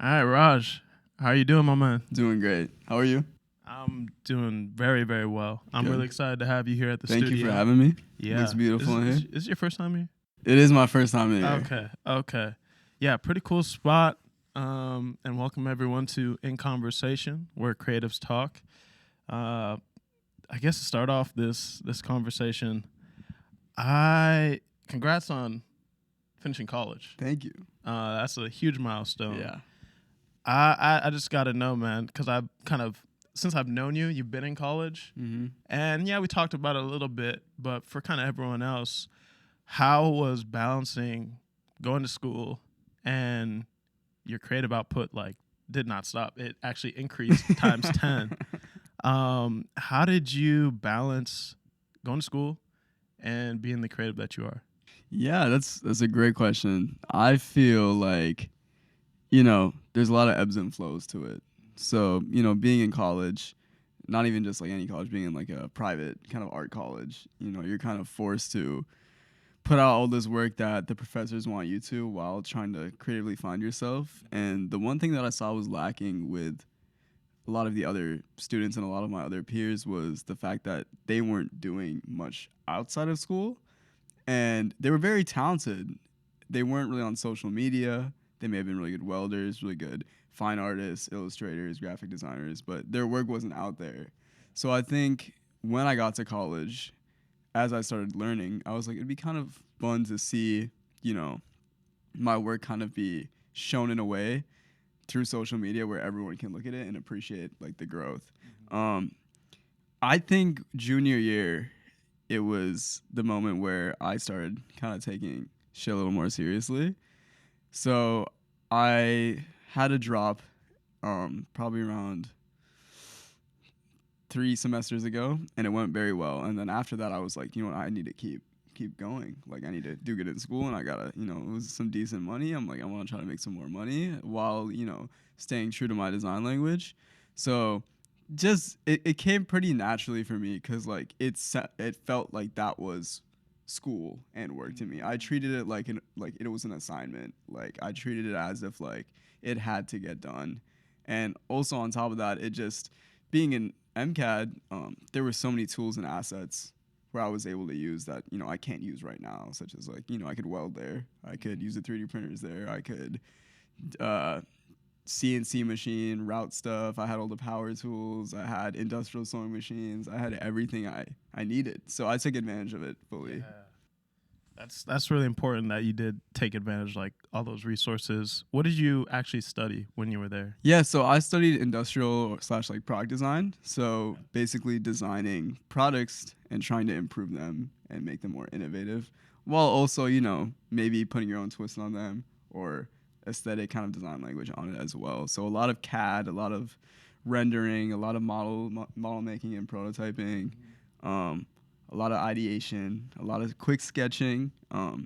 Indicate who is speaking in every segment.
Speaker 1: All right, Raj. How are you doing, my man?
Speaker 2: Doing great. How are you?
Speaker 1: I'm doing very, very well. I'm
Speaker 2: Good.
Speaker 1: really excited to have you here at the
Speaker 2: Thank
Speaker 1: studio.
Speaker 2: you for having me.
Speaker 1: Yeah.
Speaker 2: Looks beautiful in here.
Speaker 1: Is this your first time here?
Speaker 2: It is my first time in here.
Speaker 1: Okay. Yeah, pretty cool spot. And welcome everyone to In Conversation, where creatives talk. I guess to start off this conversation, congrats on finishing college.
Speaker 2: Thank you.
Speaker 1: That's a huge milestone.
Speaker 2: Yeah.
Speaker 1: I just got to know, man, because I've since I've known you, you've been in college.
Speaker 2: Mm-hmm.
Speaker 1: And yeah, we talked about it a little bit, but for kind of everyone else, how was balancing going to school and your creative output did not stop? It actually increased times 10. How did you balance going to school and being the creative that you are?
Speaker 2: Yeah, that's a great question. I feel like, there's a lot of ebbs and flows to it. So, being in college, not even just like any college, being in like a private kind of art college, you're kind of forced to put out all this work that the professors want you to while trying to creatively find yourself. And the one thing that I saw was lacking with a lot of the other students and a lot of my other peers was the fact that they weren't doing much outside of school. And they were very talented. They weren't really on social media. They may have been really good welders, really good fine artists, illustrators, graphic designers, but their work wasn't out there. So I think when I got to college, as I started learning, I was like, it'd be kind of fun to see, my work kind of be shown in a way through social media where everyone can look at it and appreciate like the growth. Mm-hmm. I think junior year, it was the moment where I started kind of taking shit a little more seriously. So I had a drop probably around 3 semesters ago, and it went very well. And then after that, I was like, I need to keep going. Like, I need to do good in school, and I gotta, it was some decent money. I'm like, I want to try to make some more money while, staying true to my design language. So just it came pretty naturally for me because like it felt like that was school and work to me. I treated it like it was an assignment. Like I treated it as if like it had to get done. And also on top of that, it just being in MCAD, there were so many tools and assets where I was able to use that I can't use right now, such as like I could weld there, I could use the 3D printers there, I could CNC machine, route stuff. I had all the power tools. I had industrial sewing machines. I had everything I needed. So I took advantage of it fully.
Speaker 1: Yeah. That's really important that you did take advantage like all those resources. What did you actually study when you were there?
Speaker 2: Yeah, so I studied industrial / like product design. So basically designing products and trying to improve them and make them more innovative, while also, maybe putting your own twist on them or aesthetic kind of design language on it as well. So a lot of CAD, a lot of rendering, a lot of model making and prototyping, a lot of ideation, a lot of quick sketching. I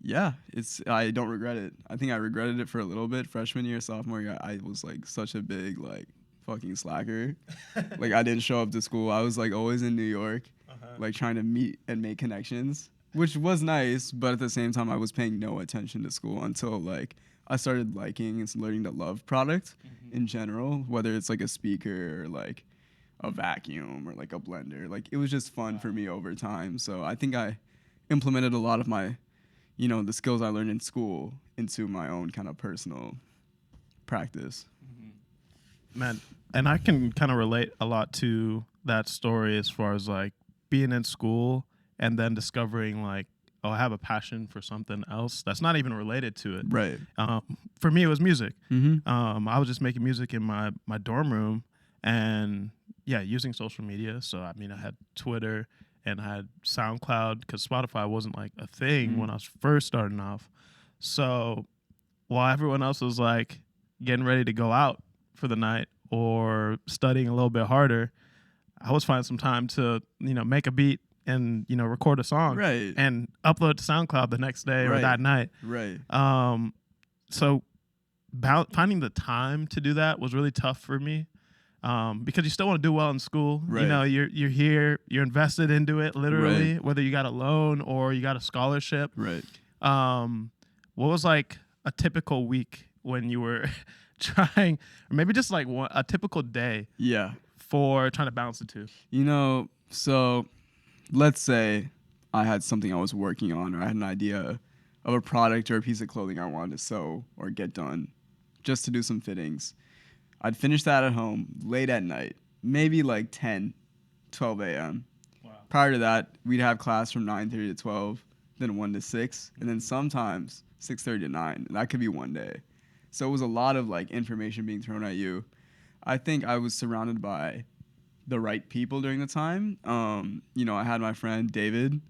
Speaker 2: don't regret it. I think I regretted it for a little bit. Freshman year, sophomore year, I was like such a big like fucking slacker. Like I didn't show up to school. I was like always in New York, like trying to meet and make connections, which was nice, but at the same time, I was paying no attention to school until like I started liking and learning to love product in general, whether it's like a speaker or like a vacuum or like a blender. Like it was just fun for me over time. So I think I implemented a lot of my, the skills I learned in school into my own kind of personal practice.
Speaker 1: Man, and I can kind of relate a lot to that story as far as like being in school and then discovering like, oh, I have a passion for something else that's not even related to it.
Speaker 2: Right.
Speaker 1: For me, it was music.
Speaker 2: Mm-hmm.
Speaker 1: I was just making music in my dorm room and using social media. So, I mean, I had Twitter and I had SoundCloud because Spotify wasn't like a thing when I was first starting off. So while everyone else was like getting ready to go out for the night or studying a little bit harder, I was finding some time to, make a beat and, record a song and upload to SoundCloud the next day or that night.
Speaker 2: Right.
Speaker 1: So finding the time to do that was really tough for me because you still want to do well in school.
Speaker 2: Right.
Speaker 1: You're here, you're invested into it literally, whether you got a loan or you got a scholarship.
Speaker 2: Right.
Speaker 1: What was like a typical week when you were trying, or maybe just like a typical day
Speaker 2: Yeah.
Speaker 1: for trying to balance the two?
Speaker 2: So let's say I had something I was working on, or I had an idea of a product or a piece of clothing I wanted to sew or get done just to do some fittings. I'd finish that at home late at night, maybe like 10, 12 a.m.
Speaker 1: Wow.
Speaker 2: Prior to that, we'd have class from 9:30 to 12, then 1 to 6, and then sometimes 6:30 to 9. And that could be one day. So it was a lot of like information being thrown at you. I think I was surrounded by the right people during the time. I had my friend David.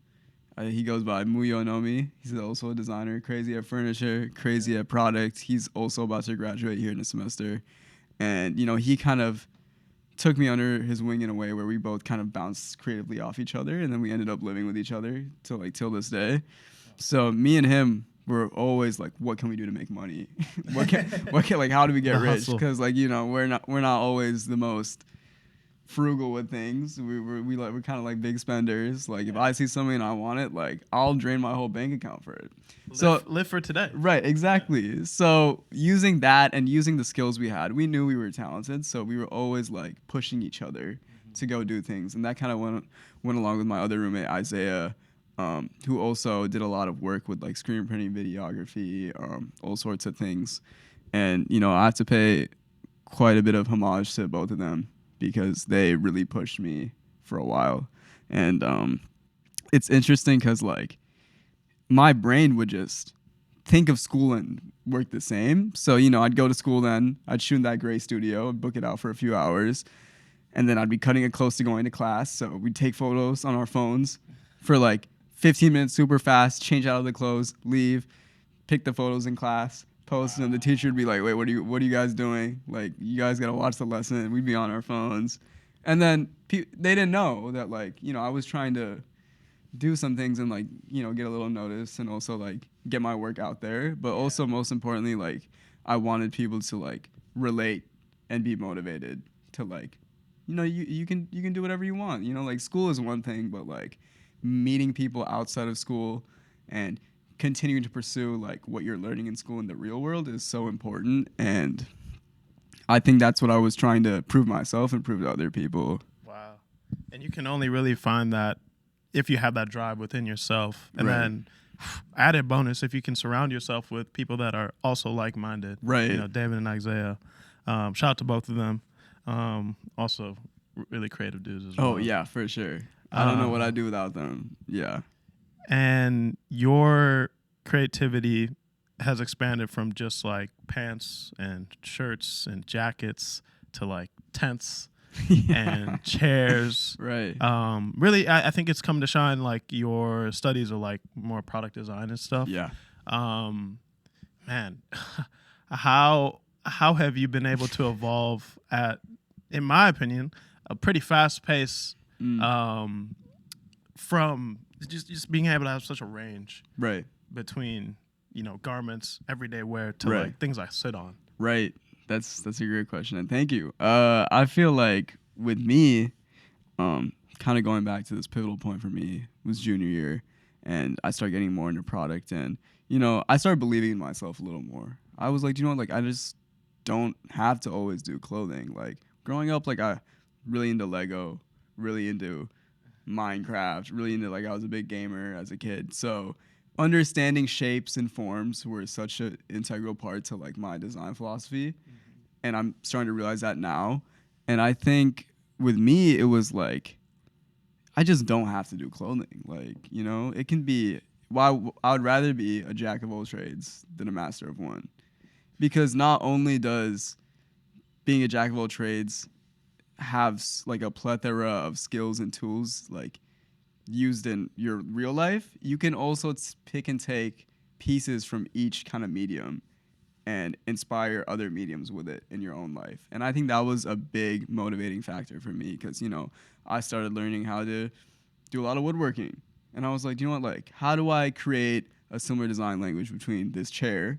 Speaker 2: He goes by Muyo Nomi. He's also a designer, crazy at furniture, crazy at product. He's also about to graduate here in a semester. And, he kind of took me under his wing in a way where we both kind of bounced creatively off each other. And then we ended up living with each other till this day. So me and him were always like, what can we do to make money? How do we get rich? Because we're not always the most frugal with things. We're kind of like big spenders. Like if I see something and I want it, like I'll drain my whole bank account for it.
Speaker 1: Live for today.
Speaker 2: Right, exactly. So using that and using the skills we had, we knew we were talented, so we were always like pushing each other to go do things. And that kind of went along with my other roommate Isaiah, who also did a lot of work with like screen printing, videography, all sorts of things. And I have to pay quite a bit of homage to both of them, because they really pushed me for a while. And it's interesting because like my brain would just think of school and work the same. So, I'd go to school then, I'd shoot in that gray studio, book it out for a few hours, and then I'd be cutting it close to going to class. So we'd take photos on our phones for like 15 minutes super fast, change out of the clothes, leave, pick the photos in class, post them. The teacher would be like, wait, what are you guys doing? Like, you guys got to watch the lesson. We'd be on our phones. And then they didn't know that, like, I was trying to do some things and, like, get a little notice and also, like, get my work out there. But also, most importantly, like, I wanted people to, like, relate and be motivated to, like, you can do whatever you want. Like, school is one thing, but, like, meeting people outside of school and continuing to pursue like what you're learning in school in the real world is so important. And I think that's what I was trying to prove myself and prove to other people.
Speaker 1: Wow. And you can only really find that if you have that drive within yourself. And then added bonus, if you can surround yourself with people that are also like-minded.
Speaker 2: Right.
Speaker 1: David and Isaiah. Shout out to both of them. Also really creative dudes as well.
Speaker 2: Oh yeah, for sure. I don't know what I'd do without them. Yeah.
Speaker 1: And your creativity has expanded from just like pants and shirts and jackets to like tents and chairs.
Speaker 2: Right.
Speaker 1: Really, I think it's come to shine. Like your studies are like more product design and stuff.
Speaker 2: Yeah.
Speaker 1: Man, how have you been able to evolve at, in my opinion, a pretty fast pace? From just being able to have such a range between garments, everyday wear to like things I sit on.
Speaker 2: Right. That's a great question, and thank you. I feel like with me, kind of going back to this pivotal point for me was junior year, and I started getting more into product, and I started believing in myself a little more. I was like, like I just don't have to always do clothing. Like growing up, like I really into Lego, really into Minecraft, really into like I was a big gamer as a kid. So understanding shapes and forms were such an integral part to like my design philosophy. And I'm starting to realize that now. And I think with me, it was like, I just don't have to do clothing. Like, it can be, well, I would rather be a jack of all trades than a master of one. Because not only does being a jack of all trades have like a plethora of skills and tools like used in your real life, you can also pick and take pieces from each kind of medium and inspire other mediums with it in your own life. And I think that was a big motivating factor for me because, I started learning how to do a lot of woodworking. And I was like, like, how do I create a similar design language between this chair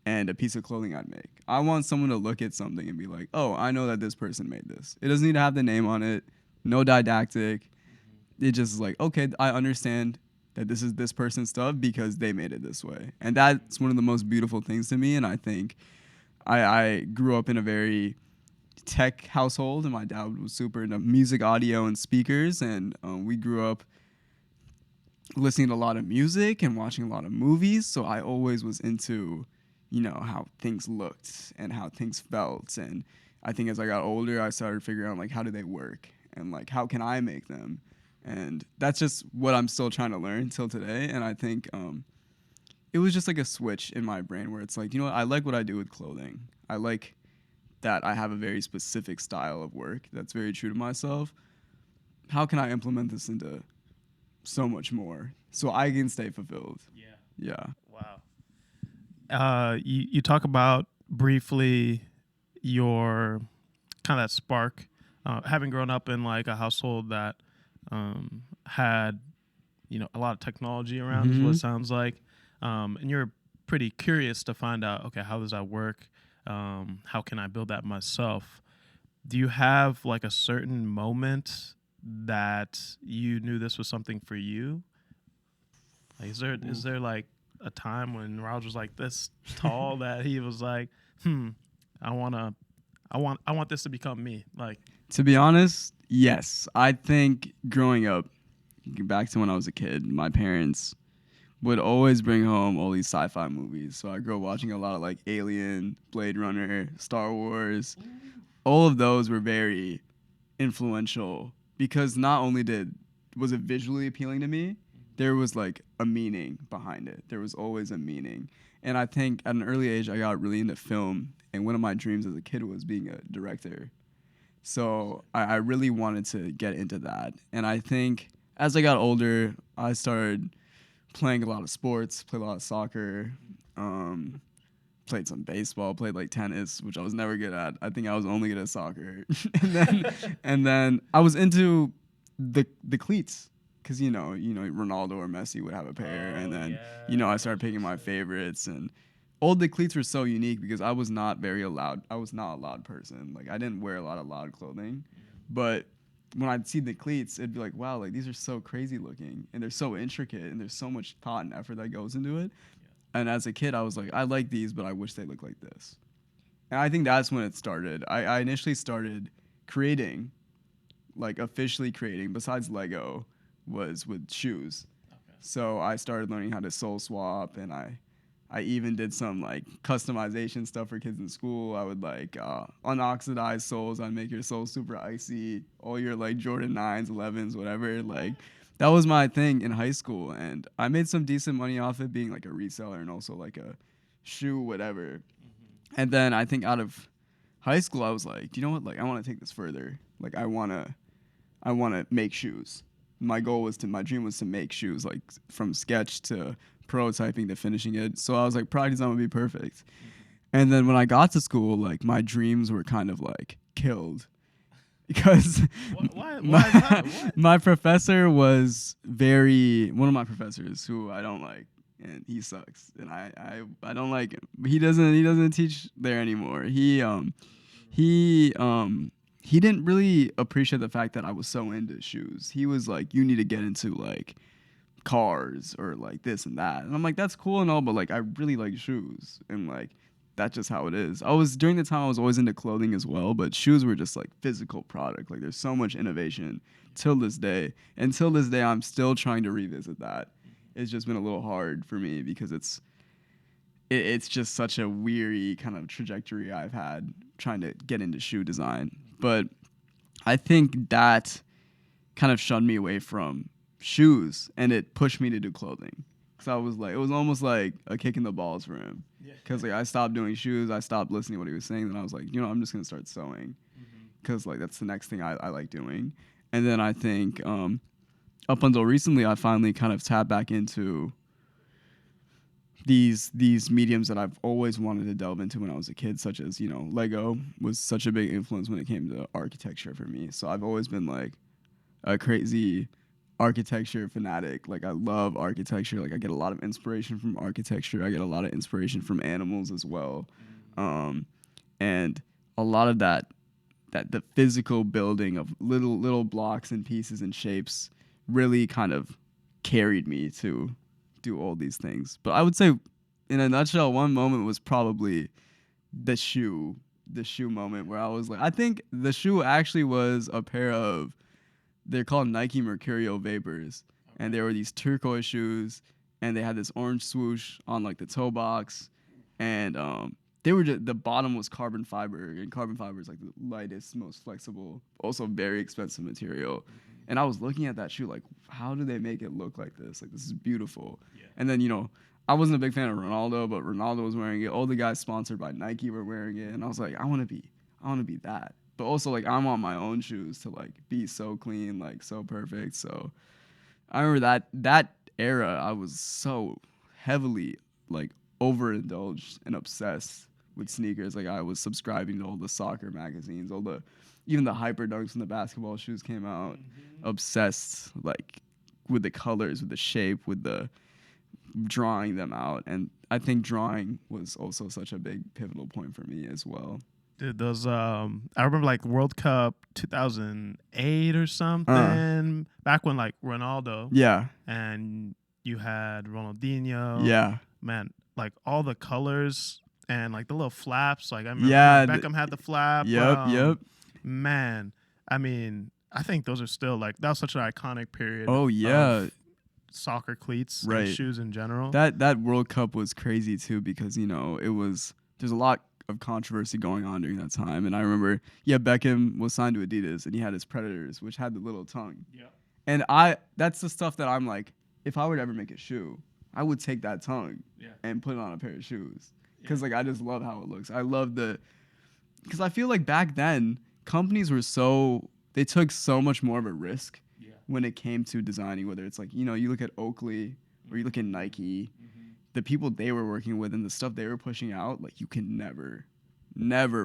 Speaker 2: and a piece of clothing I'd make? I want someone to look at something and be like, oh, I know that this person made this. It doesn't need to have the name on it, no didactic. It just is like, okay, I understand that this is this person's stuff because they made it this way. And that's one of the most beautiful things to me. And I think I grew up in a very tech household, and my dad was super into music, audio, and speakers. And we grew up listening to a lot of music and watching a lot of movies. So I always was into, how things looked and how things felt. And I think as I got older, I started figuring out like how do they work and like how can I make them. And that's just what I'm still trying to learn till today. And I think it was just like a switch in my brain where it's like, what, I like what I do with clothing. I like that I have a very specific style of work that's very true to myself. How can I implement this into so much more so I can stay fulfilled? Yeah.
Speaker 1: Wow. You talk about briefly your kind of that spark, having grown up in like a household that had a lot of technology around, is what it sounds like, and you're pretty curious to find out, okay, how does that work? How can I build that myself? Do you have like a certain moment that you knew this was something for you? Like, is there like a time when Raj was like this tall that he was like, I want this to become me? Like,
Speaker 2: to be honest, yes. I think growing up, back to when I was a kid, my parents would always bring home all these sci-fi movies. So I grew up watching a lot of like Alien, Blade Runner, Star Wars. All of those were very influential because not only was it visually appealing to me, there was like a meaning behind it. There was always a meaning. And I think at an early age, I got really into film. And one of my dreams as a kid was being a director. So I really wanted to get into that. And I think as I got older, I started playing a lot of sports, played a lot of soccer, played some baseball, played like tennis, which I was never good at. I think I was only good at soccer. and then I was into the cleats. Because, Ronaldo or Messi would have a pair. And then, I started picking my favorites. And all the cleats were so unique because I was not very loud. I was not a loud person. Like, I didn't wear a lot of loud clothing. But when I'd see the cleats, it'd be like, wow, like, these are so crazy looking. And they're so intricate. And there's so much thought and effort that goes into it. And as a kid, I was like, I like these, but I wish they looked like this. And I think that's when it started. I initially started creating, like, officially creating, besides Lego, was with shoes. Okay. So I started learning how to sole swap, and I even did some like customization stuff for kids in school. I would like unoxidized soles. I'd make your soles super icy. All your like Jordan 9s, 11s, whatever. Like that was my thing in high school, and I made some decent money off it being like a reseller and also like a shoe whatever. And then I think out of high school, I was like, you know what? Like I want to take this further. Like I wanna make shoes. My dream was to make shoes, like from sketch to prototyping to finishing it. So I was like, product design would be perfect. And then when I got to school, like my dreams were kind of like killed because my professor was one of my professors who I don't like, and he sucks, and I don't like him. He doesn't teach there anymore. He didn't really appreciate the fact that I was so into shoes. He was like, you need to get into like cars or like this and that. And I'm like, that's cool and all, but like I really like shoes. And like that's just how it is. During the time I was always into clothing as well, but shoes were just like physical product. Like there's so much innovation till this day. And till this day I'm still trying to revisit that. It's just been a little hard for me because it's just such a weary kind of trajectory I've had trying to get into shoe design. But I think that kind of shunned me away from shoes, and it pushed me to do clothing. Because I was like, it was almost like a kick in the balls for him. Because like I stopped doing shoes, I stopped listening to what he was saying, and I was like, I'm just gonna start sewing. Because like that's the next thing I like doing. And then I think up until recently, I finally kind of tapped back into these mediums that I've always wanted to delve into when I was a kid, such as, Lego was such a big influence when it came to architecture for me. So I've always been like a crazy architecture fanatic. Like I love architecture. Like I get a lot of inspiration from architecture. I get a lot of inspiration from animals as well. And a lot of that the physical building of little blocks and pieces and shapes really kind of carried me to do all these things. But I would say, in a nutshell, one moment was probably the shoe moment where I was like, I think the shoe actually was a pair of, they're called Nike Mercurial Vapors, and they were these turquoise shoes, and they had this orange swoosh on like the toe box, and they were just, the bottom was carbon fiber, and carbon fiber is like the lightest, most flexible, also very expensive material. And I was looking at that shoe like, how do they make it look like this? Like, this is beautiful. Yeah. And then, you know, I wasn't a big fan of Ronaldo, but Ronaldo was wearing it. All the guys sponsored by Nike were wearing it, and I was like, I want to be that. But also, like, I want my own shoes to like be so clean, like so perfect. So I remember that era, I was so heavily like overindulged and obsessed with sneakers. Like, I was subscribing to all the soccer magazines, even the Hyper Dunks when the basketball shoes came out. Obsessed like with the colors, with the shape, with the drawing them out. And I think drawing was also such a big pivotal point for me as well.
Speaker 1: Dude, those I remember like World Cup 2008 or something, back when like Ronaldo,
Speaker 2: yeah,
Speaker 1: and you had Ronaldinho,
Speaker 2: yeah,
Speaker 1: man, like all the colors and like the little flaps, like I remember Beckham had the flap.
Speaker 2: Yep.
Speaker 1: Man, I mean, I think those are still like, that was such an iconic period.
Speaker 2: Oh yeah,
Speaker 1: soccer cleats,
Speaker 2: right,
Speaker 1: and shoes in general.
Speaker 2: That World Cup was crazy too, because you know there's a lot of controversy going on during that time. And I remember, Beckham was signed to Adidas, and he had his Predators, which had the little tongue. Yeah. And that's the stuff that I'm like, if I were to ever make a shoe, I would take that tongue and put it on a pair of shoes. Because like, I just love how it looks. I love because I feel like back then, companies they took so much more of a risk when it came to designing, whether it's like, you know, you look at Oakley or you look at Nike, the people they were working with and the stuff they were pushing out, like, you can never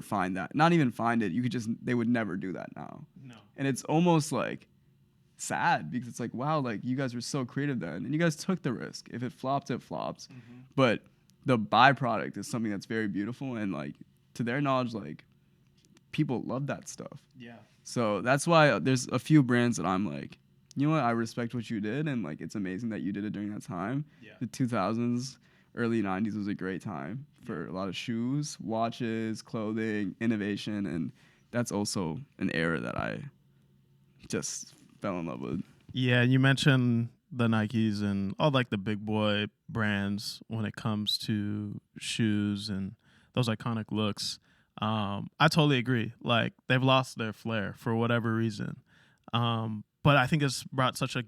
Speaker 2: find that. Not even find it. They would never do that now. No. And it's almost like sad, because it's like, wow, like, you guys were so creative then, and you guys took the risk. If it flopped, it flops. But the byproduct is something that's very beautiful, and like, to their knowledge, like, people love that stuff. Yeah. So that's why there's a few brands that I'm like, you know what, I respect what you did, and like, it's amazing that you did it during that time. Yeah. The 2000s, early 90s was a great time for a lot of shoes, watches, clothing, innovation, and that's also an era that I just fell in love with.
Speaker 1: Yeah, you mentioned the Nikes and all like the big boy brands when it comes to shoes and those iconic looks. I totally agree. Like, they've lost their flair for whatever reason. But I think it's brought such a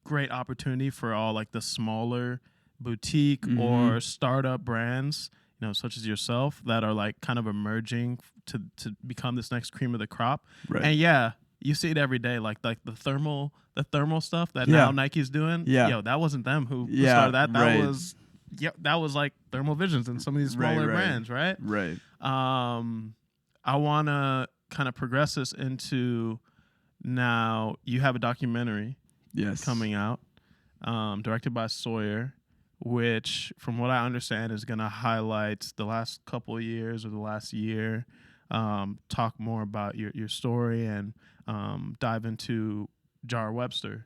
Speaker 1: great opportunity for all like the smaller boutique or startup brands, you know, such as yourself, that are like kind of emerging to become this next cream of the crop. Right. And you see it every day, like the thermal stuff that now Nike's doing. Yeah. Yo, that wasn't them who started that. That was like Thermal Visions and some of these smaller brands, right?
Speaker 2: Right.
Speaker 1: I want to kind of progress this into, now you have a documentary coming out, directed by Sawyer, which, from what I understand, is going to highlight the last couple of years or the last year, talk more about your story, and dive into Jarrah Webster.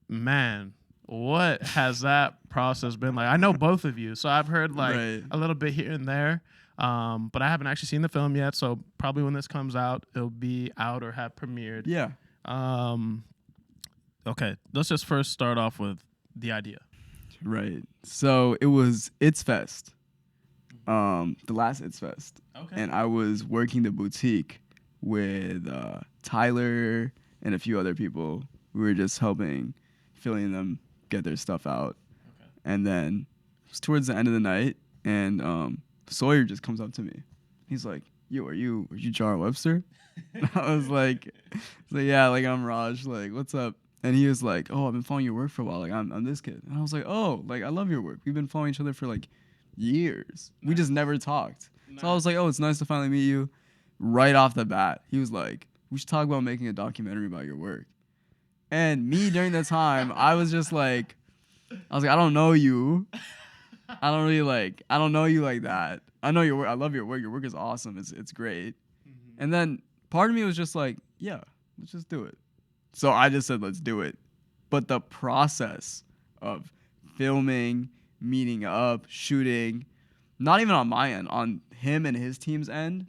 Speaker 1: Man, what has that process been like? I know both of you, so I've heard like a little bit here and there, but I haven't actually seen the film yet, so probably when this comes out, it'll be out or have premiered. Yeah. Okay, let's just first start off with the idea.
Speaker 2: Right. So it was It's Fest, the last It's Fest. Okay. And I was working the boutique with Tyler and a few other people. We were just helping, filling them get their stuff out. Okay. And then it was towards the end of the night, and Sawyer just comes up to me. He's like, "Yo, are you Jarrah Webster?" I was like, "Yeah, like, I'm Raj. Like, what's up?" And he was like, "Oh, I've been following your work for a while. Like, I'm this kid." And I was like, "Oh, like, I love your work. We've been following each other for like years. Nice. We just never talked." Nice. So I was like, "Oh, it's nice to finally meet you." Right off the bat, he was like, "We should talk about making a documentary about your work." And me, during that time, I was like, "I don't know you. I don't know you like that. I know your work. I love your work. Your work is awesome. It's great." And then part of me was just like, "Yeah, let's just do it." So I just said, "Let's do it." but the process of filming, meeting up, shooting, not even on my end, on him and his team's end,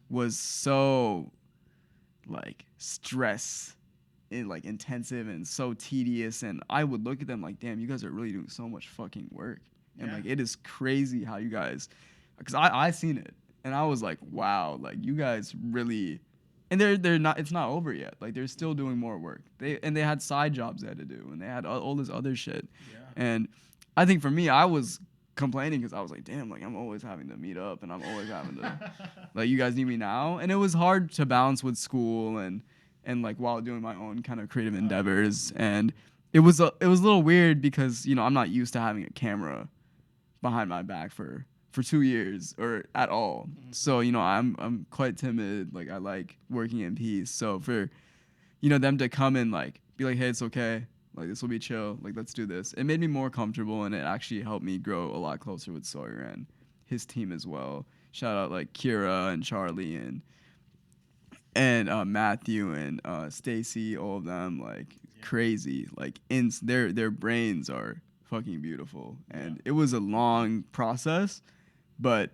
Speaker 2: was so like stress and like intensive and so tedious. And I would look at them like, damn, you guys are really doing so much fucking work. And like, it is crazy how you guys, because I seen it and I was like, wow, like you guys really, and they're not, it's not over yet. Like they're still doing more work. They had side jobs they had to do, and they had all this other shit. And I think for me, I was complaining because I was like, damn, like I'm always having to meet up and I'm always having to, like, you guys need me now. And it was hard to balance with school and like while doing my own kind of creative endeavors. And it was a little weird because, you know, I'm not used to having a camera behind my back for 2 years or at all. So, you know, I'm quite timid. Like I like working in peace. So for, you know, them to come and like be like, hey, it's okay. Like, this will be chill. Like, let's do this. It made me more comfortable, and it actually helped me grow a lot closer with Sawyer and his team as well. Shout out, like, Kira and Charlie and Matthew and Stacy, all of them, like, crazy. Like, their brains are fucking beautiful. And it was a long process, but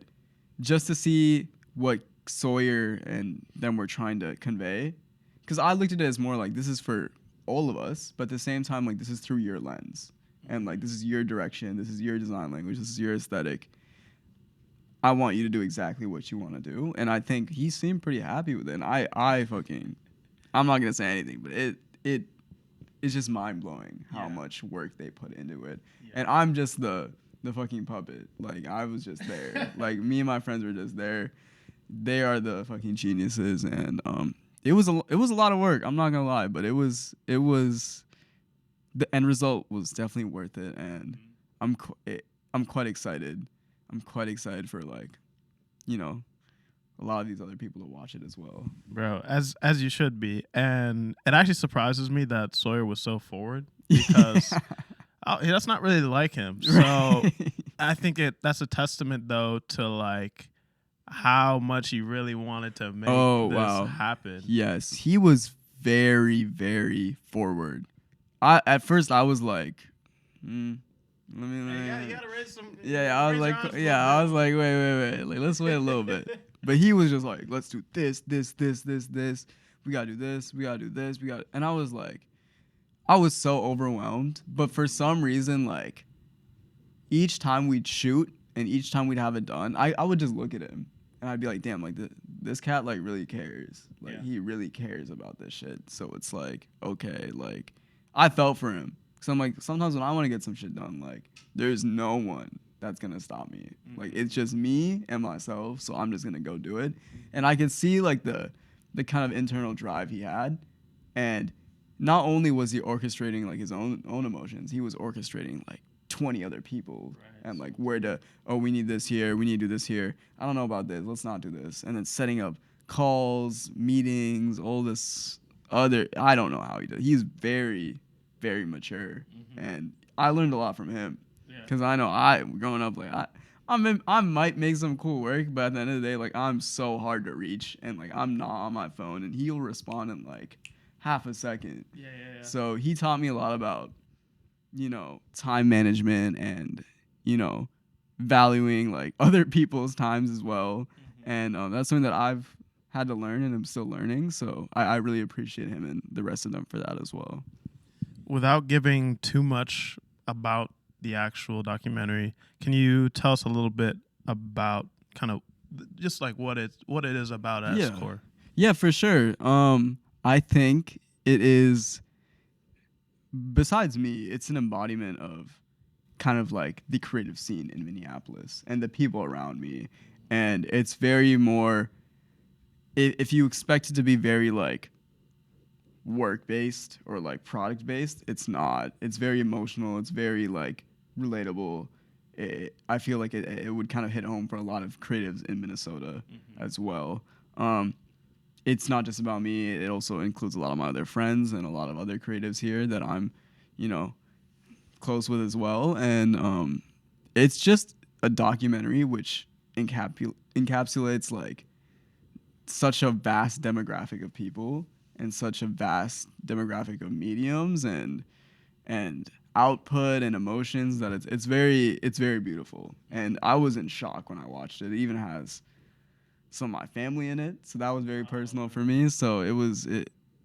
Speaker 2: just to see what Sawyer and them were trying to convey, because I looked at it as more like this is for all of us, but at the same time, like, this is through your lens. And, like, this is your direction. This is your design language. This is your aesthetic. I want you to do exactly what you want to do. And I think he seemed pretty happy with it. And I fucking, I'm not going to say anything, but it's just mind-blowing how much work they put into it. And I'm just the fucking puppet. Like, I was just there. Like, me and my friends were just there. They are the fucking geniuses. And, it was a lot of work. I'm not gonna lie, but it was the end result was definitely worth it, and I'm quite excited. I'm quite excited for, like, you know, a lot of these other people to watch it as well.
Speaker 1: Bro, as you should be. And it actually surprises me that Sawyer was so forward because that's not really like him. So I think that's a testament though to like how much he really wanted to make this happen.
Speaker 2: Yes, he was very, very forward. At first I was like, let me.
Speaker 1: You gotta raise some.
Speaker 2: I was like, wait, like let's wait a little bit. But he was just like, let's do this. We gotta do this. We gotta do this. And I was like, I was so overwhelmed. But for some reason, like, each time we'd shoot and each time we'd have it done, I would just look at him. And I'd be like, damn, like this cat like really cares. Like he really cares about this shit. So it's like, okay, like I felt for him. Cause I'm like, sometimes when I want to get some shit done, like there's no one that's gonna stop me. Like it's just me and myself. So I'm just gonna go do it. And I could see like the kind of internal drive he had. And not only was he orchestrating like his own emotions, he was orchestrating like 20 other people and like we need this here, we need to do this here, I don't know about this, let's not do this, and then setting up calls, meetings, all this other, I don't know how he does. He's very, very mature, and I learned a lot from him because I know growing up, like I might make some cool work, but at the end of the day, like I'm so hard to reach, and like I'm not on my phone, and he'll respond in like half a second. So he taught me a lot about, you know, time management and, you know, valuing like other people's times as well. And that's something that I've had to learn and I'm still learning. So I really appreciate him and the rest of them for that as well.
Speaker 1: Without giving too much about the actual documentary, can you tell us a little bit about kind of just like what it is about at its core?
Speaker 2: Yeah, for sure. I think it is, besides me, it's an embodiment of kind of like the creative scene in Minneapolis and the people around me. And it's very more, if you expect it to be very like work-based or like product-based, it's not. It's very emotional. It's very like relatable. I feel like it would kind of hit home for a lot of creatives in Minnesota as well. It's not just about me. It also includes a lot of my other friends and a lot of other creatives here that I'm, you know, close with as well. And it's just a documentary which encapsulates like such a vast demographic of people and such a vast demographic of mediums and and output and emotions that it's very beautiful. And I was in shock when I watched it. It even has some of my family in it, so that was very personal for me. So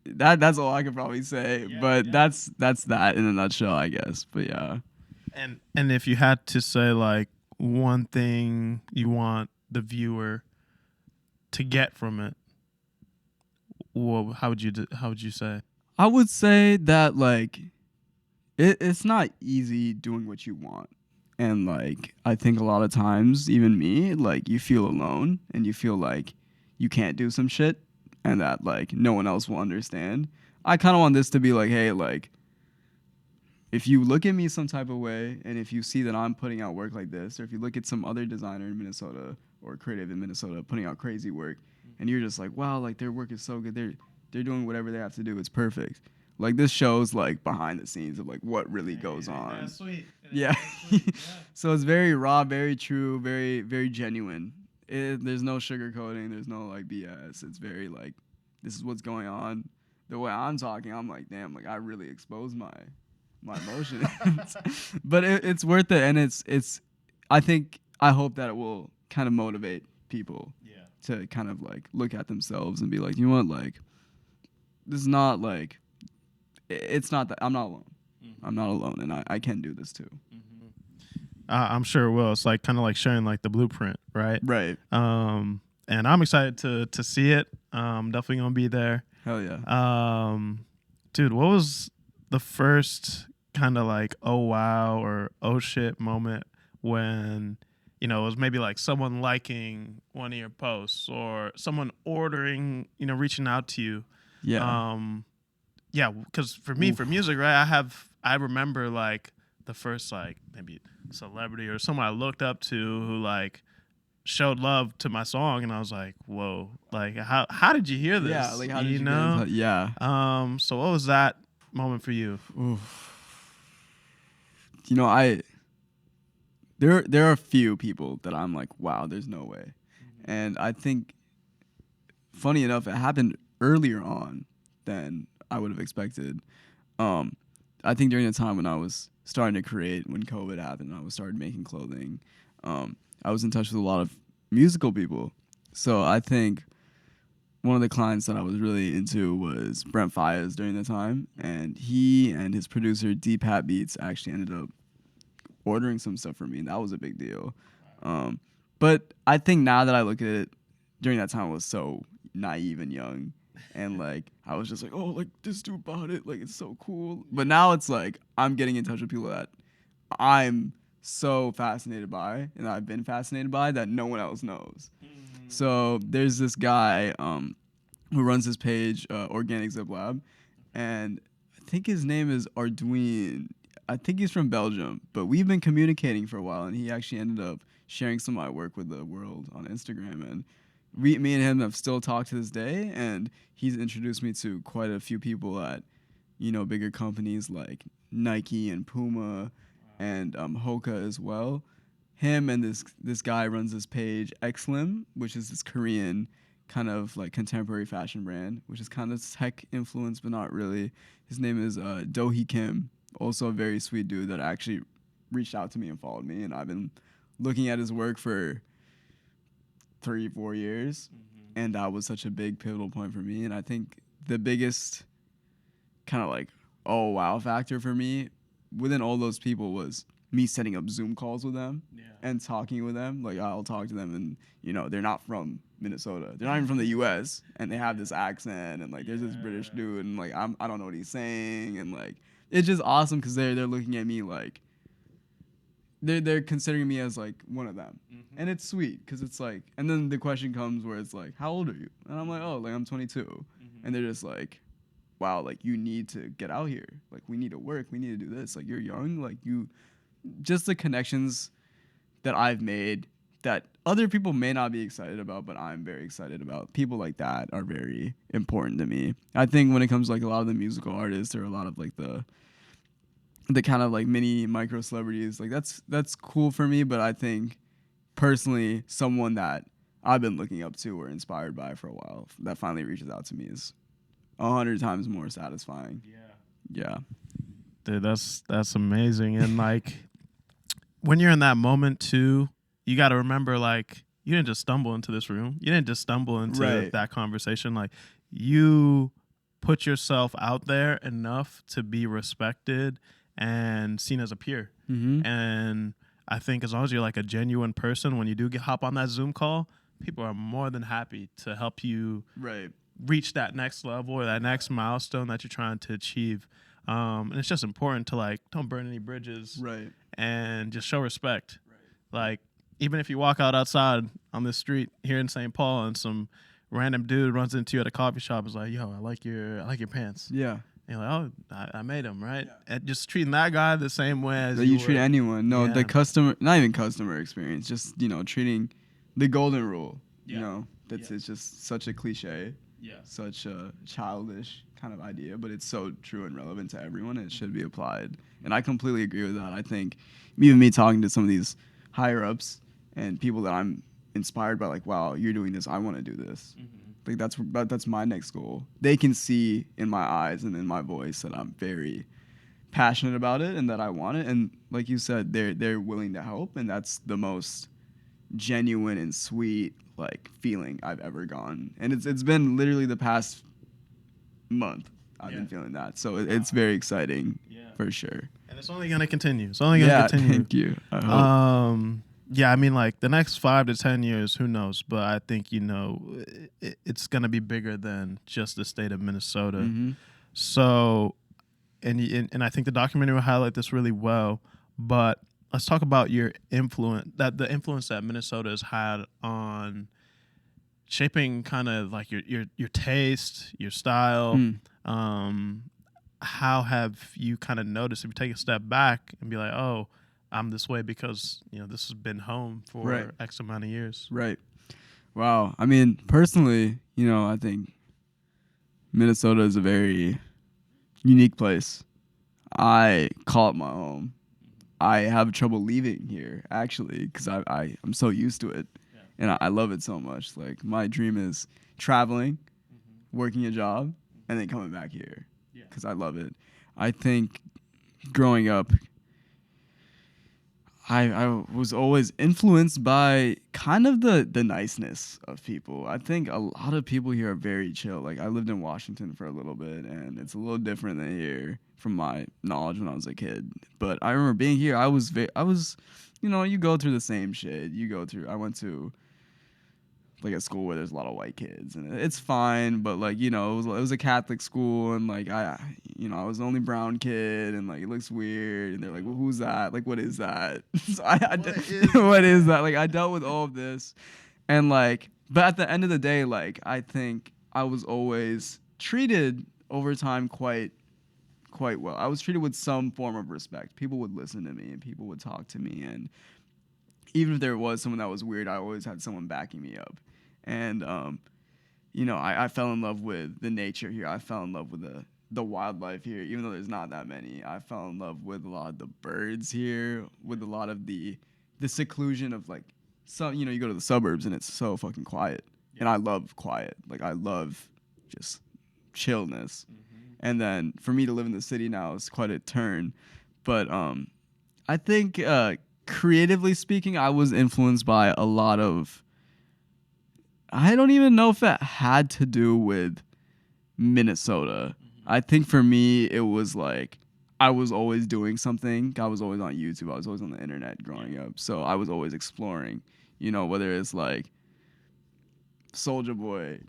Speaker 2: that's all I could probably say.
Speaker 1: Yeah,
Speaker 2: But
Speaker 1: yeah.
Speaker 2: that's that in a nutshell, I guess. But yeah.
Speaker 1: And if you had to say like one thing you want the viewer to get from it, well, how would you say?
Speaker 2: I would say that like it's not easy doing what you want. And like I think a lot of times, even me, like you feel alone and you feel like you can't do some shit and that like no one else will understand. I kind of want this to be like, hey, like if you look at me some type of way and if you see that I'm putting out work like this, or if you look at some other designer in Minnesota or creative in Minnesota putting out crazy work and you're just like, wow, like their work is so good. They're doing whatever they have to do. It's perfect. Like this shows like behind the scenes of like what really goes on.
Speaker 1: That's sweet.
Speaker 2: Yeah.
Speaker 1: Sweet. Yeah.
Speaker 2: So it's very raw, very true, very genuine. There's no sugarcoating. There's no like BS. It's very like this is what's going on. The way I'm talking, I'm like, damn, like I really exposed my emotions. But it's worth it, and I hope that it will kind of motivate people
Speaker 1: Yeah.
Speaker 2: to kind of like look at themselves and be like, you know what, like this is not like it's not that I'm not alone. I'm not alone, and I can do this too.
Speaker 1: I'm sure it will. It's like kind of like sharing like the blueprint, right?
Speaker 2: Right.
Speaker 1: And I'm excited to see it. Definitely gonna be there.
Speaker 2: Hell yeah.
Speaker 1: Dude, what was the first kind of like oh wow or oh shit moment when it was maybe like someone liking one of your posts or someone ordering, reaching out to you?
Speaker 2: Yeah.
Speaker 1: Yeah, because for me, for music, right, I remember like the first like maybe celebrity or someone I looked up to who like showed love to my song, and I was like, whoa, like how did you hear this?
Speaker 2: Yeah, like how did you get into yeah.
Speaker 1: So what was that moment for you?
Speaker 2: Oof. You know, there are a few people that I'm like, wow, there's no way. And I think funny enough, it happened earlier on than I would have expected. I think during the time when I was starting to create, when COVID happened, I was started making clothing. I was in touch with a lot of musical people. So I think one of the clients that I was really into was Brent Faiyaz during the time, and he and his producer Deep Hat Beats actually ended up ordering some stuff for me, and that was a big deal. But I think now that I look at it, during that time I was so naive and young, and like I was just like, oh, like this dude bought it, like it's so cool. But now it's like I'm getting in touch with people that I'm so fascinated by, and I've been fascinated by that no one else knows. So there's this guy who runs this page, Organic Zip Lab, and I think his name is Arduin. I think he's from Belgium, but we've been communicating for a while, and he actually ended up sharing some of my work with the world on Instagram, and me and him have still talked to this day, and he's introduced me to quite a few people at, bigger companies like Nike and Puma, and Hoka as well. Him and this guy runs this page Xlim, which is this Korean kind of like contemporary fashion brand, which is kind of tech influenced but not really. His name is Do-hee Kim, also a very sweet dude that actually reached out to me and followed me, and I've been looking at his work for 3-4 years, and that was such a big pivotal point for me. And I think the biggest kind of like oh wow factor for me within all those people was me setting up Zoom calls with them and talking with them. Like I'll talk to them, and they're not from Minnesota, they're not even from the U.S., and they have this accent, and like there's this British dude, and like I don't know what he's saying, and like it's just awesome because they're looking at me like they're considering me as like one of them, and it's sweet because it's like, and then the question comes where it's like, how old are you? And I'm like, oh, like I'm 22, and they're just like, wow, like you need to get out here, like we need to work, we need to do this, like you're young, like you, just the connections that I've made that other people may not be excited about, but I'm very excited about. People like that are very important to me. I think when it comes to like a lot of the musical artists or a lot of like the kind of like mini micro celebrities, like that's cool for me, but I think personally someone that I've been looking up to or inspired by for a while that finally reaches out to me is 100 times more satisfying. Yeah.
Speaker 1: Dude, that's amazing. And like when you're in that moment too, you got to remember like you didn't just stumble into this room. You didn't just stumble into
Speaker 2: Right.
Speaker 1: that conversation. Like you put yourself out there enough to be respected and seen as a peer.
Speaker 2: Mm-hmm.
Speaker 1: And I think as long as you're like a genuine person, when you do hop on that Zoom call, people are more than happy to help you
Speaker 2: Right.
Speaker 1: reach that next level or that next milestone that you're trying to achieve. And it's just important to like don't burn any bridges
Speaker 2: Right.
Speaker 1: and just show respect. Like even if you walk outside on this street here in St. Paul and some random dude runs into you at a coffee shop, is like, "Yo, I like your pants."
Speaker 2: Yeah.
Speaker 1: And you're like, "Oh, I made them, right?" Yeah. And just treating that guy the same way as
Speaker 2: That you treat anyone. No,
Speaker 1: Yeah.
Speaker 2: the customer, not even customer experience, just, treating the golden rule.
Speaker 1: Yeah.
Speaker 2: It's just such a cliche,
Speaker 1: Yeah.
Speaker 2: such a childish kind of idea, but it's so true and relevant to everyone. And it should be applied. And I completely agree with that. I think even me talking to some of these higher ups and people that I'm inspired by, like, wow, you're doing this, I want to do this. Like that's my next goal. They can see in my eyes and in my voice that I'm very passionate about it and that I want it. And like you said, they're willing to help, and that's the most genuine and sweet like feeling I've ever gotten. And it's been literally the past month I've been feeling that. So it's very exciting for sure.
Speaker 1: And it's only gonna continue. It's only gonna continue.
Speaker 2: Thank you. I hope.
Speaker 1: Yeah, I mean, like the next 5 to 10 years, who knows? But I think it's gonna be bigger than just the state of Minnesota.
Speaker 2: Mm-hmm.
Speaker 1: So, and I think the documentary will highlight this really well. But let's talk about your influence, the influence that Minnesota has had on shaping kind of like your taste, your style. How have you kind of noticed, if you take a step back and be like, oh, I'm this way because this has been home for X amount of years.
Speaker 2: Right. Wow. I mean, personally, I think Minnesota is a very unique place. I call it my home. I have trouble leaving here, actually, because I'm so used to it. Yeah. And I love it so much. Like, my dream is traveling, working a job, and then coming back here because I love it. I think growing up, I was always influenced by kind of the niceness of people. I think a lot of people here are very chill. Like, I lived in Washington for a little bit, and it's a little different than here from my knowledge when I was a kid. But I remember being here, I was, you go through the same shit. I went to like a school where there's a lot of white kids, and it's fine, but like, it was a Catholic school, and like I was the only brown kid, and like it looks weird, and they're like, well, who's that? Like, what is that? So what is that? Like, I dealt with all of this, and like, but at the end of the day, like, I think I was always treated over time quite well. I was treated with some form of respect. People would listen to me, and people would talk to me, and even if there was someone that was weird, I always had someone backing me up. And, I fell in love with the nature here. I fell in love with the wildlife here, even though there's not that many. I fell in love with a lot of the birds here, with a lot of the seclusion of, like, some, you go to the suburbs and it's so fucking quiet. Yeah. And I love quiet. Like, I love just chillness. Mm-hmm. And then for me to live in the city now is quite a turn. But I think creatively speaking, I was influenced by a lot of, I don't even know if it had to do with Minnesota. Mm-hmm. I think for me, it was like I was always doing something. I was always on YouTube. I was always on the internet growing up. So I was always exploring, whether it's like Soulja Boy,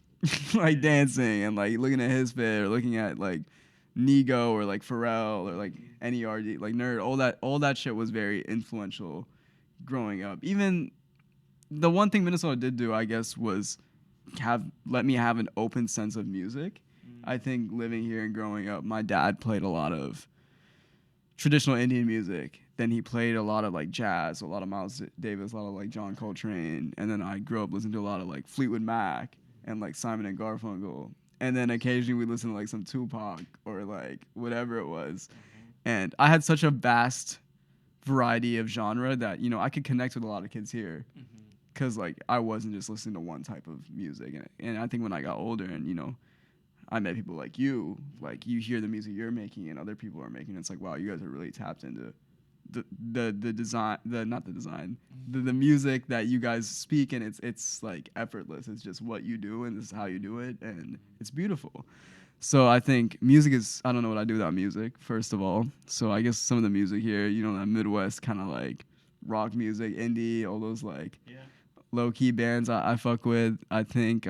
Speaker 2: like dancing and like looking at his fit, or looking at like Nigo or like Pharrell or like NERD, like Nerd. All that shit was very influential growing up. Even the one thing Minnesota did do, I guess, was let me have an open sense of music. I think living here and growing up, my dad played a lot of traditional Indian music. Then he played a lot of like jazz, a lot of Miles Davis, a lot of like John Coltrane. And then I grew up listening to a lot of like Fleetwood Mac and like Simon and Garfunkel. And then occasionally we listen to like some Tupac or like whatever it was. And I had such a vast variety of genre that, I could connect with a lot of kids here. Because like I wasn't just listening to one type of music. And I think when I got older and, I met people like you. Like you hear the music you're making and other people are making. It's like, wow, you guys are really tapped into the design, not the design, the music that you guys speak, and it's like effortless. It's just what you do, and this is how you do it, and it's beautiful. So I think music is, I don't know what I do without music, first of all. So I guess some of the music here, you know, that Midwest kind of like rock music, indie, all those like low key bands I fuck with. I think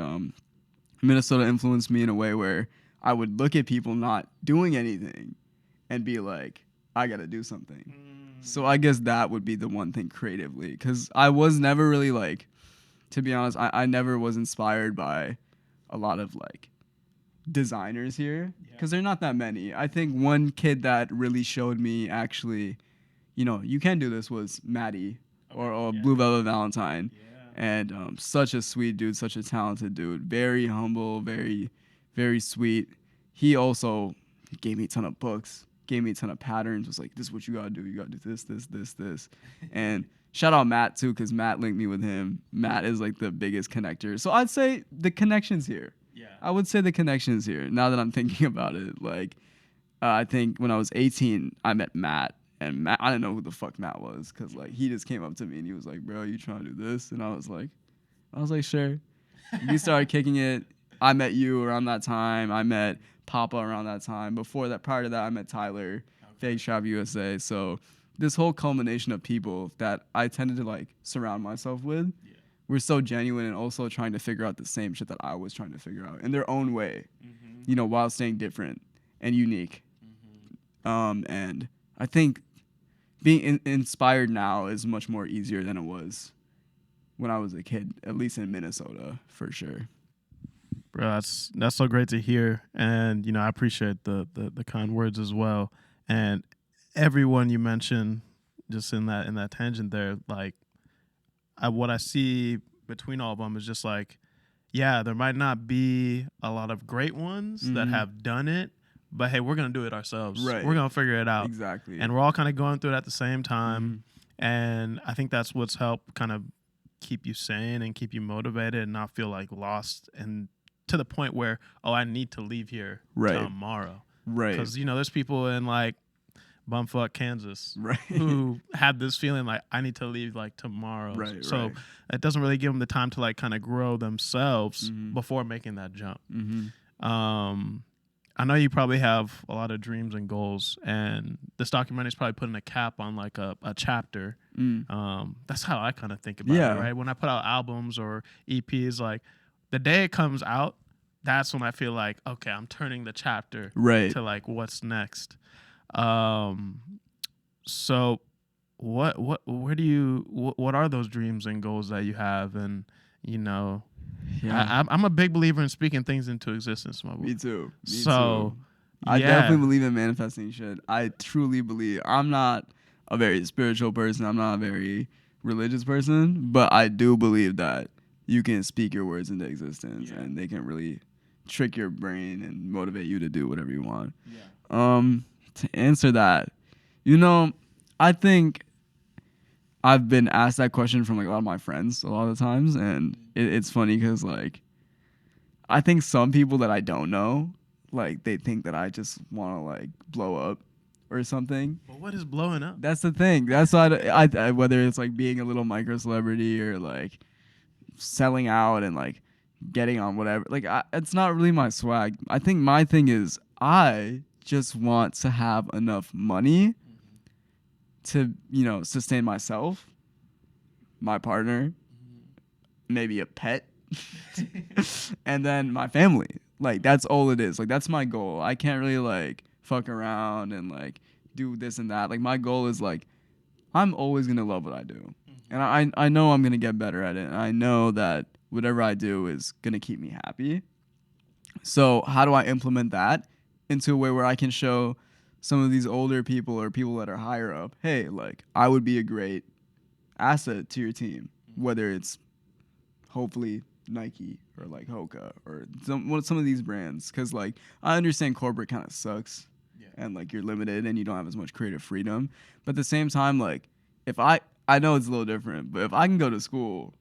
Speaker 2: Minnesota influenced me in a way where I would look at people not doing anything and be like, I gotta do something. So I guess that would be the one thing creatively, because I was never really like, to be honest, I never was inspired by a lot of like designers here, because they're not that many. I think one kid that really showed me actually, you know, you can do this was Maddie or Blue Velvet Valentine. And such a sweet dude, such a talented dude, very humble, very, very sweet. He also gave me a ton of books, gave me a ton of patterns, was like, this is what you gotta do. You gotta do this. And shout out Matt too, because Matt linked me with him. Matt is like the biggest connector. So I'd say the connection's here. I would say the connection's here now that I'm thinking about it. Like, I think when I was 18, I met Matt. And Matt, I didn't know who the fuck Matt was, because like he just came up to me and he was like, bro, you trying to do this? And I was like, sure. We started kicking it. I met you around that time. I met Papa around that time. Before that, prior to that, I met Tyler, Fake Shop USA. So this whole culmination of people that I tended to like surround myself with were so genuine and also trying to figure out the same shit that I was trying to figure out in their own way, you know, while staying different and unique. And I think being inspired now is much more easier than it was when I was a kid, at least in Minnesota, for sure.
Speaker 1: Bro, that's so great to hear, and you know I appreciate the kind words as well. And everyone you mentioned, just in that tangent there, like what I see between all of them is just like, yeah, there might not be a lot of great ones that have done it, but hey, we're gonna do it ourselves.
Speaker 2: Right.
Speaker 1: We're gonna figure it out.
Speaker 2: Exactly.
Speaker 1: And we're all kind of going through it at the same time. And I think that's what's helped kind of keep you sane and keep you motivated and not feel like lost, and to the point where, oh, I need to leave here tomorrow.
Speaker 2: Right.
Speaker 1: Because, you know, there's people in like bumfuck Kansas
Speaker 2: Right.
Speaker 1: who had this feeling like, I need to leave like tomorrow.
Speaker 2: Right.
Speaker 1: So it doesn't really give them the time to like kind of grow themselves before making that jump. I know you probably have a lot of dreams and goals, and this documentary is probably putting a cap on like a chapter. That's how I kind of think about it, right? When I put out albums or EPs, like the day it comes out, that's when I feel like, okay, I'm turning the chapter to like what's next. So what are those dreams and goals that you have? And you know, I'm a big believer in speaking things into existence, my boy.
Speaker 2: Me too.
Speaker 1: I
Speaker 2: definitely believe in manifesting shit. I truly believe. I'm not a very spiritual person. I'm not a very religious person, but I do believe that you can speak your words into existence and they can really trick your brain and motivate you to do whatever you want. To answer that, you know, I think I've been asked that question from like a lot of my friends a lot of the times, and it's funny because like I think some people that I don't know, like they think that I just want to like blow up or something.
Speaker 1: But what is blowing up?
Speaker 2: That's the thing. That's why I whether it's like being a little micro celebrity or like selling out and like getting on whatever. Like it's not really my swag. I think my thing is I just want to have enough money to, you know, sustain myself, my partner, maybe a pet, and then my family. Like that's all it is. Like that's my goal. I can't really like fuck around and like do this and that. Like my goal is like I'm always gonna love what I do, and I know I'm gonna get better at it. And I know that whatever I do is gonna keep me happy. So how do I implement that into a way where I can show some of these older people or people that are higher up, hey, like I would be a great asset to your team, whether it's hopefully Nike or like Hoka or some of these brands, because like I understand corporate kind of sucks and like you're limited and you don't have as much creative freedom, but at the same time, like if I know it's a little different, but if I can go to school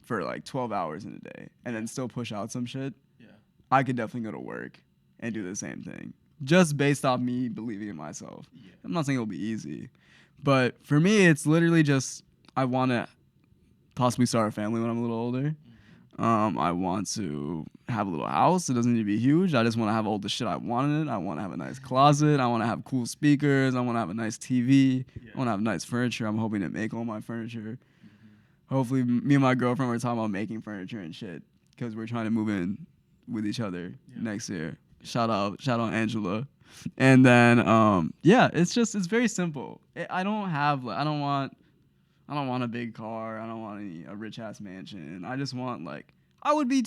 Speaker 2: for like 12 hours in a day and then still push out some shit, I could definitely go to work and do the same thing, just based off me believing in myself.
Speaker 1: Yeah.
Speaker 2: I'm not saying it'll be easy, but for me, it's literally just I want to possibly start a family when I'm a little older. I want to have a little house. It doesn't need to be huge. I just want to have all the shit I want in it. I want to have a nice closet. I want to have cool speakers. I want to have a nice TV.
Speaker 1: Yeah.
Speaker 2: I want to have nice furniture. I'm hoping to make all my furniture. Hopefully, me and my girlfriend were talking about making furniture and shit because we're trying to move in with each other next year. Shout out Angela. And then it's very simple. I don't want a big car. I don't want a rich ass mansion. I just want I would be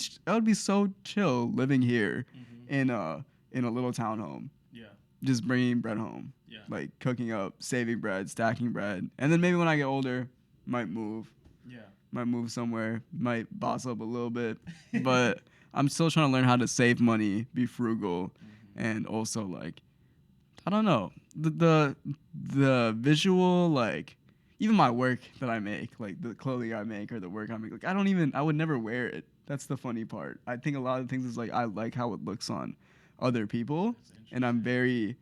Speaker 2: so chill living here in a little townhome. Yeah. Just bringing bread home. Yeah. Like cooking up, saving bread, stacking bread, and then maybe when I get older, might move. Yeah. Might move somewhere. Might boss up a little bit, but I'm still trying to learn how to save money, be frugal, and also I don't know the visual even my work that I make, like the clothing I make or the work I make, I would never wear it. That's the funny part. I think a lot of things is I like how it looks on other people, and I'm very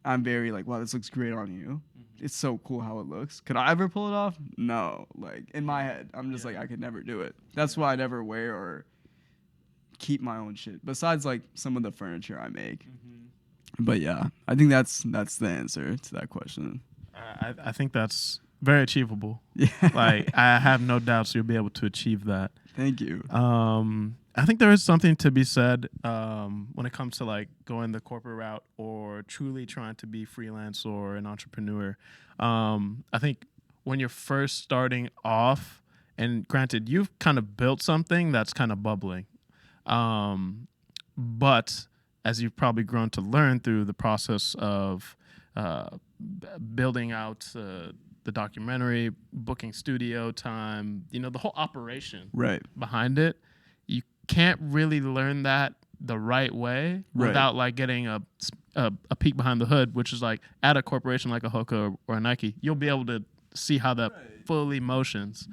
Speaker 2: wow, this looks great on you. It's so cool how it looks. Could I ever pull it off? No. In my head, I'm just I could never do it. That's why I never wear or keep my own shit. Besides some of the furniture I make. But yeah, I think that's the answer to that question.
Speaker 1: I think that's very achievable.
Speaker 2: Yeah.
Speaker 1: I have no doubts you'll be able to achieve that.
Speaker 2: Thank you.
Speaker 1: I think there is something to be said when it comes to going the corporate route or truly trying to be freelance or an entrepreneur. I think when you're first starting off, and granted, you've kind of built something that's kind of bubbling. But as you've probably grown to learn through the process of building out the documentary, booking studio time, the whole operation behind it, you can't really learn that the right way without getting a peek behind the hood, which is at a corporation like a Hoka or a Nike. You'll be able to see how that fully motions.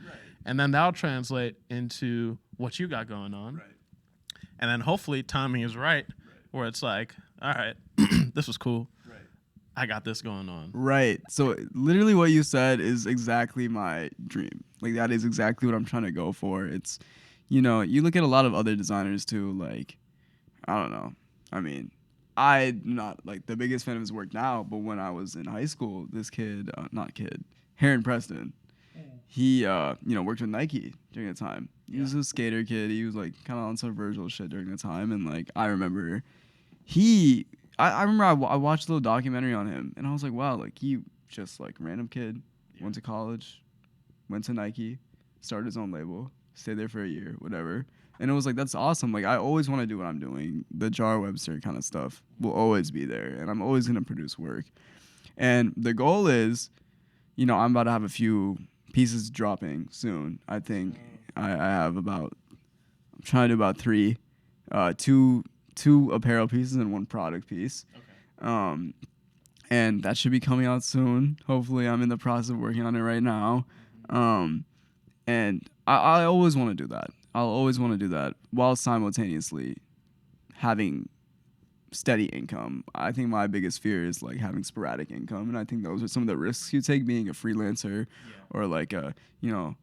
Speaker 1: And then that'll translate into what you got going on. And then hopefully timing is right, where it's all right, this was cool. I got this going on.
Speaker 2: Right. So literally what you said is exactly my dream. That is exactly what I'm trying to go for. It's, you look at a lot of other designers too, I don't know. I mean, I'm not the biggest fan of his work now, but when I was in high school, this kid, Heron Preston, he, worked with Nike during the time. He was a skater kid. He was kind of on some Virgil shit during the time. And I remember I remember I watched a little documentary on him, and I was wow, he just random kid, went to college, went to Nike, started his own label, stayed there for a year, whatever. And it was that's awesome. I always want to do what I'm doing. The Jarrah Webster kind of stuff will always be there, and I'm always going to produce work. And the goal is, I'm about to have a few pieces dropping soon. I think I have I'm trying to do about 3, two apparel pieces and 1 product piece. Okay. And that should be coming out soon. Hopefully, I'm in the process of working on it right now. And I always want to do that. I'll always want to do that while simultaneously having steady income. I think my biggest fear is having sporadic income, and I think those are some of the risks you take being a freelancer or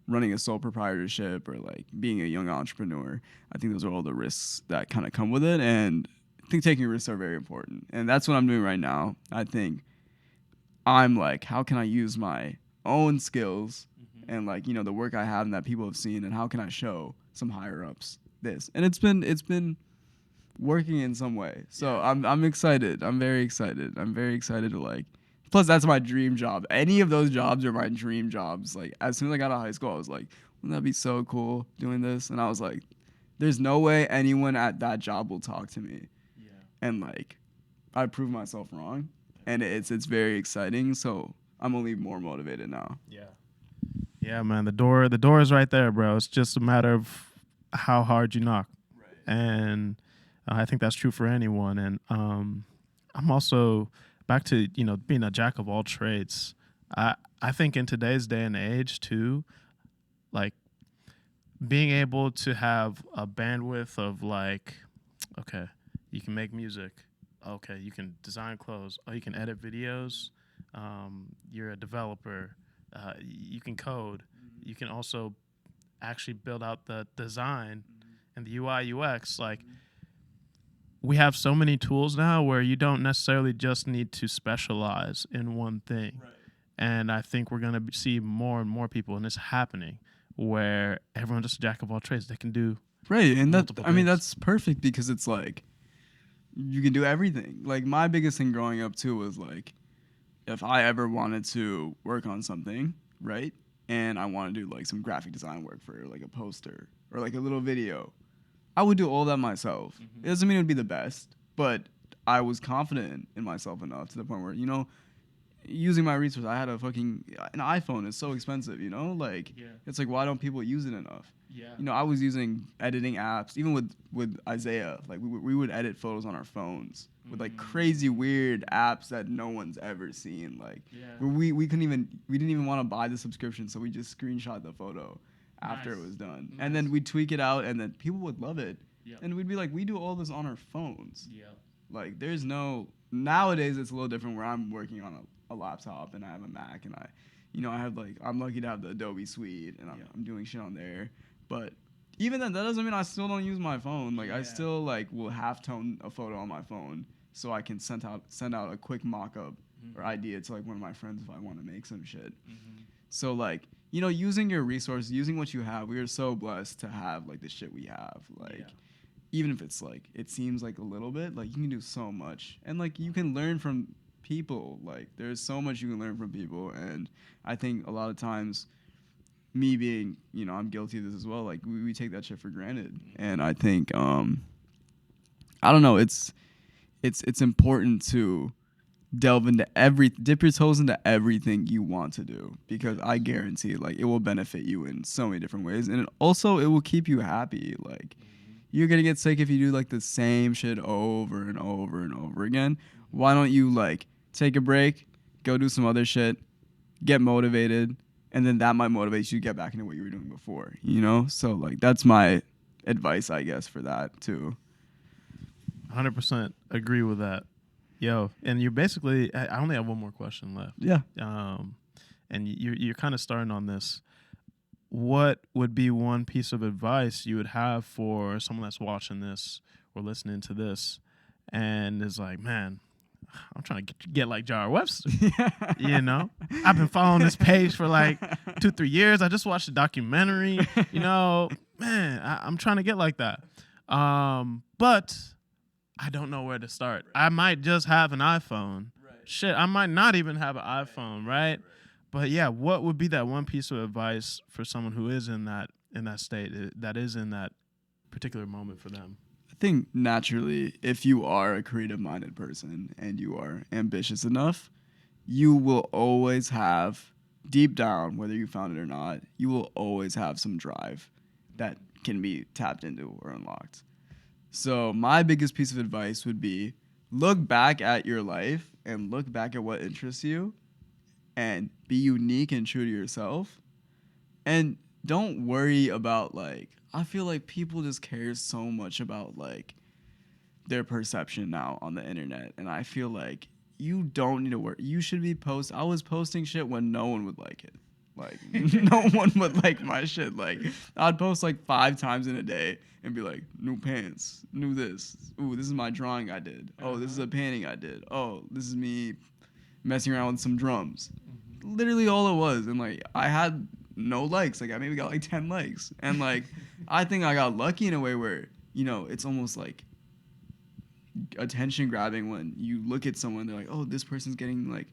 Speaker 2: running a sole proprietorship or being a young entrepreneur. I think those are all the risks that kind of come with it, and I think taking risks are very important, and that's what I'm doing right now. I think I'm how can I use my own skills and the work I have and that people have seen, and how can I show some higher ups this? And it's been working in some way. So I'm excited. I'm very excited. I'm very excited to plus that's my dream job. Any of those jobs are my dream jobs. As soon as I got out of high school, I was wouldn't that be so cool doing this? And I was there's no way anyone at that job will talk to me. Yeah. And I proved myself wrong. And it's very exciting. So I'm only more motivated now. Yeah.
Speaker 1: Yeah, man. The door is right there, bro. It's just a matter of how hard you knock. Right. And I think that's true for anyone. And I'm also back to, being a jack of all trades. I think in today's day and age too, being able to have a bandwidth of okay, You can make music. Okay, you can design clothes. Oh, you can edit videos. You're a developer. You can code. You can also actually build out the design and the UI UX. Like, we have so many tools now where you don't necessarily just need to specialize in one thing.
Speaker 2: Right.
Speaker 1: And I think we're going to see more and more people, and it's happening, where everyone's just a jack of all trades. They can do
Speaker 2: Right, and
Speaker 1: multiple things.
Speaker 2: that's perfect because it's like you can do everything. Like my biggest thing growing up too was like if I ever wanted to work on something, right? And I want to do like some graphic design work for like a poster or like a little video, I would do all that myself. It doesn't mean it would be the best, but I was confident in myself enough to the point where, using my resources, I had an iPhone is so expensive, like it's like, why don't people use it enough? I was using editing apps, even with Isaiah, like we would edit photos on our phones with like crazy weird apps that no one's ever seen. Like we didn't even want to buy the subscription, so we just screenshot the photo after it was done. Nice. And then we'd tweak it out, and then people would love it. And we'd be like, we do all this on our phones. Like there's no, nowadays it's a little different where I'm working on a laptop and I have a Mac and I have like, I'm lucky to have the Adobe suite and I'm doing shit on there. But even then, that doesn't mean I still don't use my phone. Like I still like will half-tone a photo on my phone so I can send out a quick mock-up or idea to like one of my friends if I want to make some shit. So like, using your resources, using what you have, we are so blessed to have like the shit we have. Like even if it's like, it seems like a little bit, like you can do so much. And like you can learn from people. Like there's so much you can learn from people. And I think a lot of times, me being, I'm guilty of this as well. Like we take that shit for granted. And I think, I don't know, it's important to dip your toes into everything you want to do, because I guarantee like it will benefit you in so many different ways. And it will keep you happy. Like you're going to get sick if you do like the same shit over and over and over again. Why don't you like take a break, go do some other shit, get motivated, and then that might motivate you to get back into what you were doing before, So like that's my advice, I guess, for that too.
Speaker 1: 100% agree with that. Yo, and you basically, I only have one more question left.
Speaker 2: Yeah.
Speaker 1: And you're kind of starting on this. What would be one piece of advice you would have for someone that's watching this or listening to this and is like, man, I'm trying to get like Jarrah Webster. I've been following this page for like 2-3 years. I just watched a documentary. Man, I'm trying to get like that. But I don't know where to start. I might just have an iPhone. Right. Shit, I might not even have an iPhone, right? But yeah, what would be that one piece of advice for someone who is in that state, that is in that particular moment for them?
Speaker 2: I think naturally, if you are a creative-minded person and you are ambitious enough, you will always have, deep down, whether you found it or not, you will always have some drive that can be tapped into or unlocked. So my biggest piece of advice would be look back at your life and look back at what interests you and be unique and true to yourself. And don't worry about like, I feel like people just care so much about like their perception now on the internet. And I feel like you don't need to worry. You should be I was posting shit when no one would like it. Like no one would like my shit. Like I'd post like 5 times in a day and be like, new pants, new this. Ooh, this is my drawing I did. Oh, this is a painting I did. Oh, this is me messing around with some drums. Literally all it was. And like I had no likes. Like I maybe got like 10 likes. And like I think I got lucky in a way where, it's almost like attention grabbing when you look at someone, they're like, oh, this person's getting like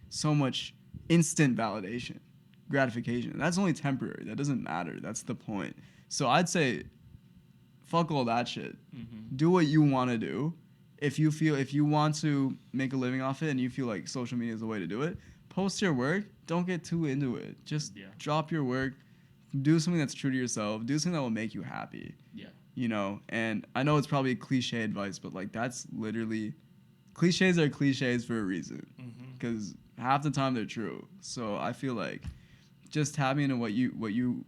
Speaker 2: so much instant validation. Gratification. That's only temporary. That doesn't matter. That's the point. So I'd say fuck all that shit. Do what you want to do. If you want to make a living off it and you feel like social media is the way to do it, post your work. Don't get too into it. Just drop your work. Do something that's true to yourself. Do something that will make you happy. And I know it's probably cliche advice, but like that's literally, cliches are cliches for a reason. Because half the time they're true. So I feel like just tapping into what you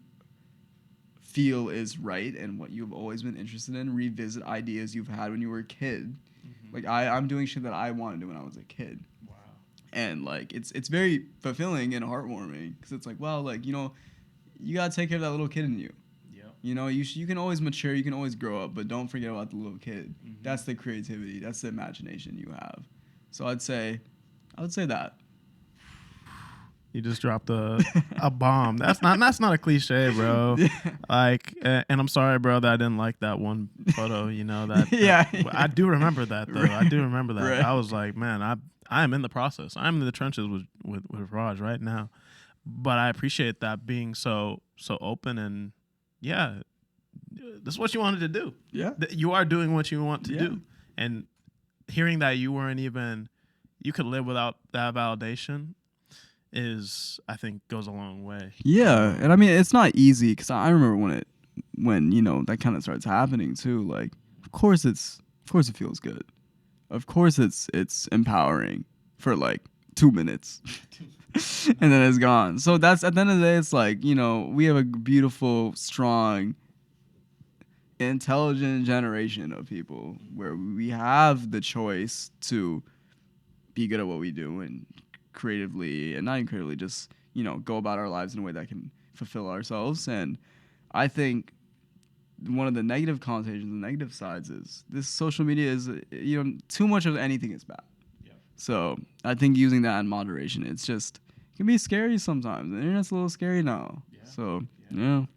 Speaker 2: feel is right and what you've always been interested in. Revisit ideas you've had when you were a kid. Like I'm doing shit that I wanted to do when I was a kid.
Speaker 1: Wow.
Speaker 2: And like it's very fulfilling and heartwarming because it's like, wow, like, you know, you gotta take care of that little kid in you.
Speaker 1: Yep.
Speaker 2: You know, you can always mature, you can always grow up, but don't forget about the little kid. That's the creativity, that's the imagination you have. So I would say that.
Speaker 1: You just dropped a bomb. That's not a cliche, bro.
Speaker 2: Yeah.
Speaker 1: Like, and I'm sorry, bro, that I didn't like that one photo. You know that.
Speaker 2: Yeah.
Speaker 1: I do remember that though. I do remember that.
Speaker 2: Right.
Speaker 1: I was like, man, I am in the process. I'm in the trenches with Raj right now. But I appreciate that being so open and yeah, this is what you wanted to do.
Speaker 2: Yeah.
Speaker 1: You are doing what you want to
Speaker 2: Yeah.
Speaker 1: do, and hearing that you could live without that validation is, I think, goes a long way.
Speaker 2: Yeah, and I mean it's not easy because I remember when you know that kind of starts happening too. Like, of course it feels good. Of course it's empowering for like 2 minutes, and then it's gone. So that's at the end of the day, it's like, you know, we have a beautiful, strong, intelligent generation of people where we have the choice to be good at what we do and creatively, and not even creatively, just, you know, go about our lives in a way that can fulfill ourselves. And I think one of the negative connotations, the negative sides is this social media is, you know, too much of anything is bad.
Speaker 1: Yep.
Speaker 2: So I think using that in moderation, it can be scary sometimes. The internet's a little scary now.
Speaker 1: Yeah.
Speaker 2: So, yeah.
Speaker 1: All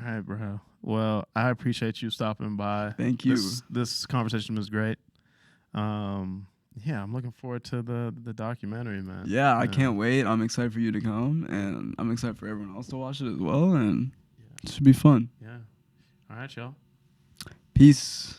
Speaker 1: right, bro. Well, I appreciate you stopping by.
Speaker 2: Thank you.
Speaker 1: This conversation was great. Yeah, I'm looking forward to the documentary, man.
Speaker 2: Yeah, I can't wait. I'm excited for you to come, and I'm excited for everyone else to watch it as well, and it should be fun.
Speaker 1: Yeah. All right, y'all.
Speaker 2: Peace.